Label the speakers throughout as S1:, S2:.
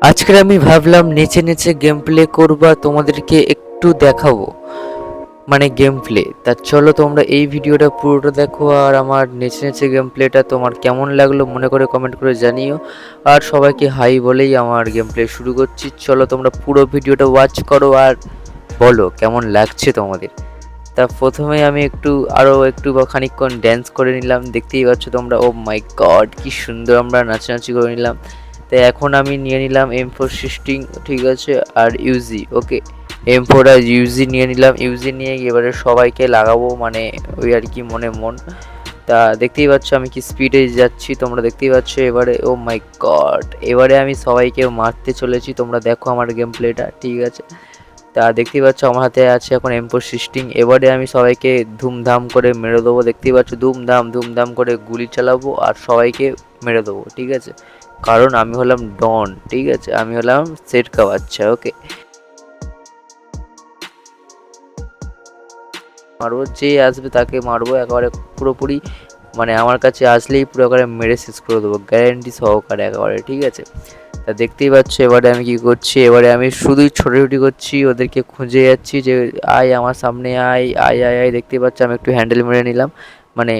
S1: আজকের আমি ভাবলাম নেচে নেচে গেম প্লে করবা তোমাদেরকে একটু দেখাবো, মানে গেম প্লে। তা চলো তোমরা এই ভিডিওটা পুরোটা দেখো, আর আমার নেচে নেচে গেম প্লেটা তোমার কেমন লাগলো মনে করে কমেন্ট করে জানিও। আর সবাইকে হাই বলেই আমার গেম প্লে শুরু করছি। চলো তোমরা পুরো ভিডিওটা ওয়াচ করো আর বলো কেমন লাগছে তোমাদের। তা প্রথমে আমি আরও একটু বা খানিকক্ষণ ড্যান্স করে নিলাম, দেখতেই পাচ্ছ তোমরা। ও মাই গড, কি সুন্দর আমরা নাচানাচি করে নিলাম। তাই এখন আমি নিয়ে নিলাম M416, ঠিক আছে, আর ইউজি। ওকে, M4 আর ইউজি নিয়ে নিলাম। ইউজি নিয়ে এবারে সবাইকে লাগাবো, মানে ওই আর কি মনে মন। তা দেখতেই পাচ্ছ আমি কি স্পিডে যাচ্ছি, তোমরা দেখতেই পাচ্ছ। এবারে ও মাই গড, এবারে আমি সবাইকে মারতে চলেছি, তোমরা দেখো আমার গেম প্লেটা, ঠিক আছে। তা দেখতেই পাচ্ছ আমার হাতে আছে এখন M416। এবারে আমি সবাইকে ধুমধাম করে মেরে দেবো, দেখতেই পাচ্ছ। ধুমধাম ধুমধাম করে গুলি চালাবো আর সবাইকে মেরে দেবো, ঠিক আছে। কারণ আমি হলাম ডন, ঠিক আছে, আমি হলাম সেট কা বাচ্চা। ওকে, মারবো, যে আসবে তাকে মারবো একেবারে পুরোপুরি, মানে আমার কাছে আসলেই পুরো একেবারে মেরে শেষ করে দেবো, গ্যারেন্টি সহকারে একেবারে, ঠিক আছে। তা দেখতেই পাচ্ছ এবারে আমি কি করছি, এবারে আমি শুধুই ছোটাছুটি করছি, ওদেরকে খুঁজে যাচ্ছি যে আয় আমার সামনে আয় আয় আয় আয়। দেখতেই পাচ্ছ আমি একটু হ্যান্ডেল মেরে নিলাম, মানে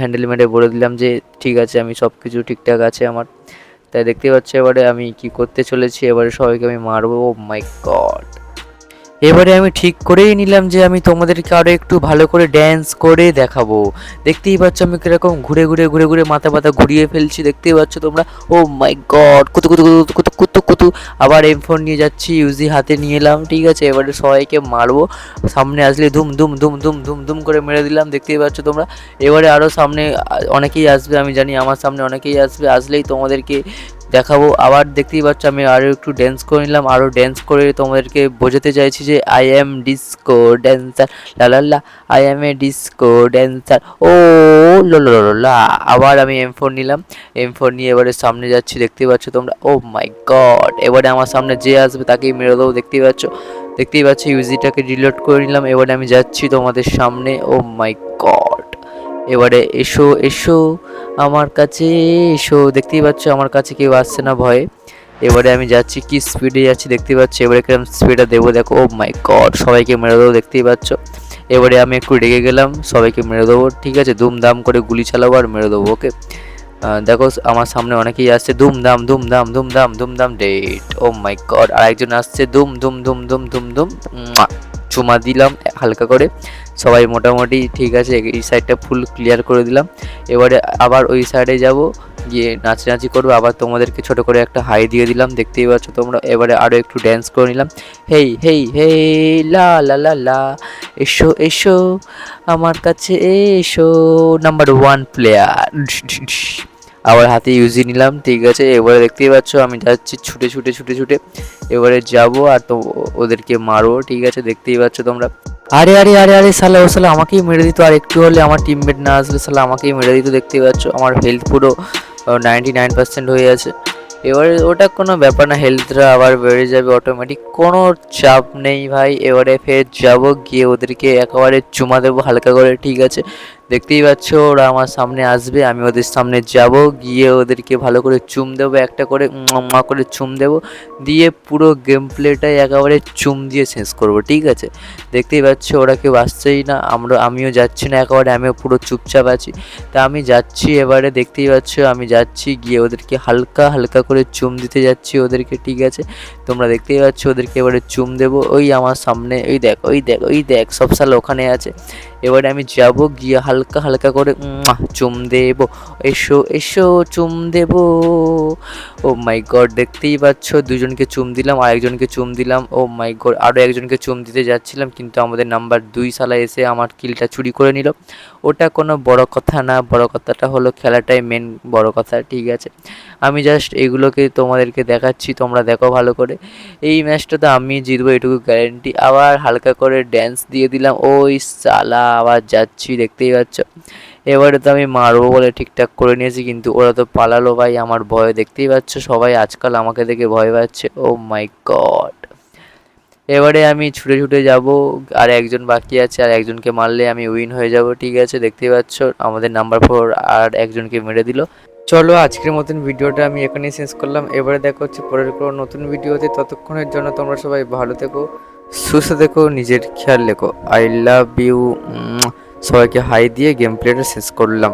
S1: হ্যান্ডেল মেরে বলে দিলাম যে ঠিক আছে, আমি সব কিছু ঠিকঠাক আছে আমার। তাই দেখতেই পাচ্ছ এবারে আমি কি করতে চলেছি, এবারে সবাইকে আমি মারবো। ও মাই গড, এবারে আমি ঠিক করেই নিলাম যে আমি তোমাদেরকে আরও একটু ভালো করে ড্যান্স করে দেখাবো। দেখতেই পাচ্ছ আমি কীরকম ঘুরে ঘুরে ঘুরে ঘুরে মাথা মাথা ঘুরিয়ে ফেলছি, দেখতেই পাচ্ছ তোমরা। ও মাই গড, কুতু কুতু কুতু কুতু কুতু কুতু। আবার M4 নিয়ে যাচ্ছি, ইউজি হাতে নিয়ে এলাম, ঠিক আছে। এবারে সবাইকে মারবো, সামনে আসলে ধুম ধুম ধুম ধুম ধুম ধুম করে মেরে দিলাম, দেখতেই পাচ্ছ তোমরা। এবারে আরও সামনে অনেকেই আসবে, আমি জানি আমার সামনে অনেকেই আসবে, আসলেই তোমাদেরকে দেখাবো। আবার দেখতেই পাচ্ছ আমি আরও একটু ড্যান্স করে নিলাম, আরও ড্যান্স করে তোমাদেরকে বোঝাতে চাইছি যে I am disco dancer, la la la, I am a disco dancer, oh lo lo lo la. আবার আমি M4 নিলাম, M4 নিয়ে এবারে সামনে যাচ্ছি, দেখতেই পাচ্ছ তোমরা। ও মাই গড, এবারে আমার সামনে যে আসবে তাকেই মেরে দেবো, দেখতেই পাচ্ছ। দেখতেই পাচ্ছ ইউজিটাকে রিলোড করে নিলাম, এবারে আমি যাচ্ছি তোমাদের সামনে। ও মাই গড, এবারে এসো এসো আমার কাছে, এসো। দেখতেই পাচ্ছ আমার কাছে কেউ আসছে না ভয়ে। এবারে আমি যাচ্ছি, কি স্পিডে যাচ্ছি দেখতেই পাচ্ছ। এবারে কিরকম স্পিডে দেবো দেখো। ও মাই গড, সবাইকে মেরে দেবো, দেখতেই পাচ্ছ। এবারে আমি একটু রেগে গেলাম, সবাইকে মেরে দেবো, ঠিক আছে। দুমদাম করে গুলি চালাবো আর মেরে দেবো। ওকে, দেখো আমার সামনে অনেকেই আসছে, ধুমধাম ধুমধাম ধুমধাম ধুমধাম ডেট। ও মাই গড, আরেকজন আসছে, ধুম ধুম ধুম ধুম ধুম ধুম, চুমা দিলাম হালকা করে। সবাই মোটামুটি ঠিক আছে, এই সাইডটা ফুল ক্লিয়ার করে দিলাম। এবারে আবার ওই সাইডে যাব, গিয়ে নাচানাচি করবো, আবার তোমাদেরকে ছোট করে একটা হাই দিয়ে দিলাম, দেখতেই পাচ্ছ তোমরা। এবারে আরও একটু ড্যান্স করে নিলাম, হেই হেই হেই লা লা লা লা, এসো এসো আমার কাছে এসো, নাম্বার 1 প্লেয়ার। আবার হাতে ইউজি নিলাম, ঠিক আছে। এবারে দেখতেই পাচ্ছ আমি যাচ্ছি ছুটে ছুটে ছুটে ছুটে, এবারে যাব আর তো ওদেরকে মারবো, ঠিক আছে, দেখতেই পাচ্ছ তোমরা। আরে আরে আরে আরে শালা, ও শালা আমাকেই মেরে দিত, আর একটু হলে আমার টিমমেট না আসলে শালা আমাকেই মেরে দিত, দেখতেই পাচ্ছ। আমার হেলথ পুরো 99% হয়ে আছে। এবারে ওটা কোনো ব্যাপার না, হেলথটা আবার বেড়ে যাবে অটোমেটিক, কোনো চাপ নেই ভাই। এবারে ফের যাব, গিয়ে ওদেরকে একেবারে চুমা দেবো হালকা করে, ঠিক আছে। দেখতেই পাচ্ছ ওরা আমার সামনে আসবে, আমি ওদের সামনে যাব, গিয়ে ওদেরকে ভালো করে চুম দেবো, একটা করে মা করে চুম দেবো, দিয়ে পুরো গেম প্লেটাই একেবারে চুম দিয়ে শেষ করবো, ঠিক আছে। দেখতেই পাচ্ছ ওরা কেউ আসছেই না, আমিও যাচ্ছি না একেবারে, আমিও পুরো চুপচাপ আছি। তা আমি যাচ্ছি, এবারে দেখতেই পাচ্ছ আমি যাচ্ছি, গিয়ে ওদেরকে হালকা হালকা করে চুম দিতে যাচ্ছি ওদেরকে, ঠিক আছে। তোমরা দেখতেই পাচ্ছ ওদেরকে এবারে চুম দেবো, ওই আমার সামনে, ওই দেখ ওই দেখ ওই দেখ, সব সাল ওখানে আছে। এবারে আমি যাব, গিয়ে হালকা হালকা করে চুম দেবো, এসো এসো চুম দেবো। ও মাই গড, দেখতেই পাচ্ছ দুজনকে চুম দিলাম, আরেকজনকে চুম দিলাম। ও মাই গড, আরও একজনকে চুম দিতে যাচ্ছিলাম, কিন্তু আমাদের নাম্বার 2 সালা এসে আমার কিলটা চুরি করে নিল। ওটা কোনো বড় কথা না, বড় কথাটা হলো খেলাটাই মেন বড় কথা, ঠিক আছে। আমি জাস্ট এগুলোকে তোমাদেরকে দেখাচ্ছি, তোমরা দেখো ভালো করে। এই ম্যাচটা তো আমি জিতবো এটুকু গ্যারেন্টি। আবার হালকা করে ড্যান্স দিয়ে দিলাম, ওই সালা আবার যাচ্ছি, দেখতেই পাচ্ছ। এবারে তো আমি মারবো বলে ঠিকঠাক করে নিয়েছি, কিন্তু ওরা তো পালালো ভাই আমার ভয়ে, দেখতেই পাচ্ছ সবাই আজকাল আমাকে দেখে ভয় পাচ্ছে। ও মাই গড, এবারে আমি ছুটে ছুটে যাব, আর একজন বাকি আছে, আর একজনকে মারলে আমি উইন হয়ে যাব, ঠিক আছে। দেখতেই পাচ্ছ আমাদের নাম্বার 4 আর একজনকে মেরে দিল। চলো আজকের মতন ভিডিওটা আমি এখানেই শেষ করলাম। এবারে দেখা হচ্ছে পরের কোনো নতুন ভিডিওতে। ততক্ষণের জন্য তোমরা সবাই ভালো থেকো, সুস্থ থেকো, নিজের খেয়াল রেখো। I love you. সবাইকে হাই দিয়ে গেম প্লেটা শেষ করলাম।